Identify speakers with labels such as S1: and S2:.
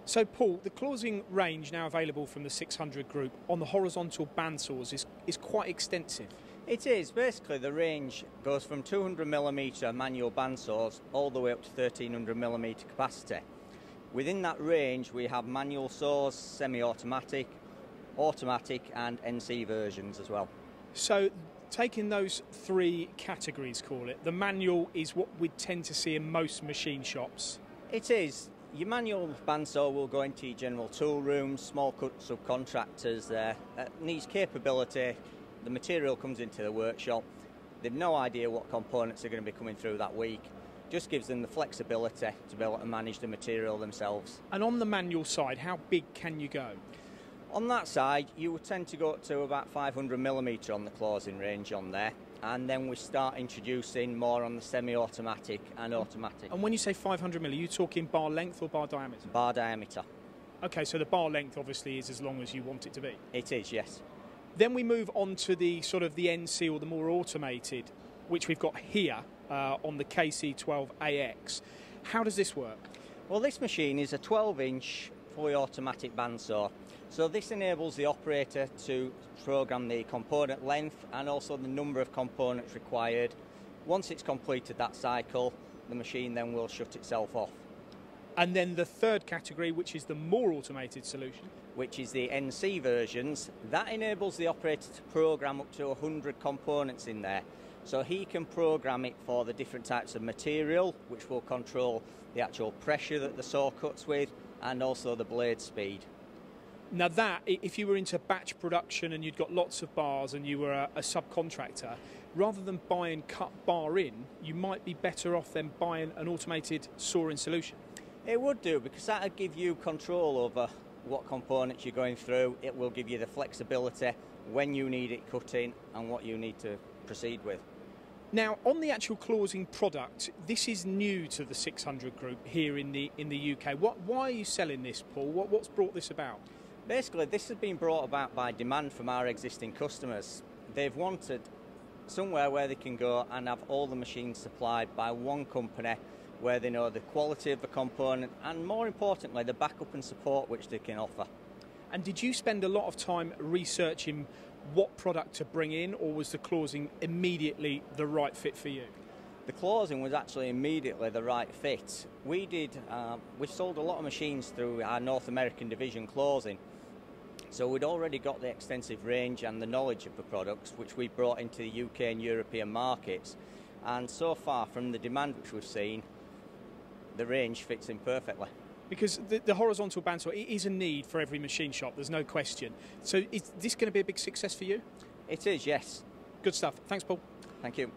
S1: So Paul, the clausing range now available from the 600 group on the horizontal bandsaws is quite extensive.
S2: It is. Basically the range goes from 200mm manual bandsaws all the way up to 1300mm capacity. Within that range we have manual saws, semi-automatic, automatic and NC versions as well.
S1: So taking those three categories, call it, the manual is what we'd tend to see in most machine shops.
S2: It is. Your manual bandsaw will go into your general tool rooms, small cut subcontractors there. Needs capability. The material comes into the workshop. They've no idea what components are going to be coming through that week. Just gives them the flexibility to be able to manage the material themselves.
S1: And on the manual side, how big can you go?
S2: On that side, you would tend to go up to about 500mm on the clausing range on there. And then we start introducing more on the semi-automatic and automatic.
S1: And when you say 500mm, are you talking bar length or bar diameter?
S2: Bar diameter.
S1: Okay, so the bar length obviously is as long as you want it to be.
S2: It is, yes.
S1: Then we move on to the sort of the NC or the more automated, which we've got here on the KC12AX. How does this work?
S2: Well, this machine is a 12-inch fully automatic bandsaw. So this enables the operator to program the component length and also the number of components required. Once it's completed that cycle, the machine then will shut itself off.
S1: And then the third category, which is the more automated solution,
S2: which is the NC versions, that enables the operator to program up to 100 components in there. So he can program it for the different types of material, which will control the actual pressure that the saw cuts with and also the blade speed.
S1: Now that, if you were into batch production and you'd got lots of bars and you were a subcontractor, rather than buy and cut bar in, you might be better off than buying an automated sawing solution.
S2: It would do, because that would give you control over what components you're going through. It will give you the flexibility when you need it cutting and what you need to proceed with.
S1: Now, on the actual clausing product, this is new to the 600 group here in the UK. Why are you selling this, Paul? What's brought this about?
S2: Basically, this has been brought about by demand from our existing customers. They've wanted somewhere where they can go and have all the machines supplied by one company where they know the quality of the component and, more importantly, the backup and support which they can offer.
S1: And did you spend a lot of time researching what product to bring in, or was the clausing immediately the right fit for you?
S2: The clausing was actually immediately the right fit. We sold a lot of machines through our North American division clausing. So we'd already got the extensive range and the knowledge of the products which we brought into the UK and European markets. And so far, from the demand which we've seen, the range fits in perfectly.
S1: Because the horizontal bandsaw, it is a need for every machine shop, there's no question. So is this going to be a big success for you?
S2: It is, yes.
S1: Good stuff. Thanks, Paul.
S2: Thank you.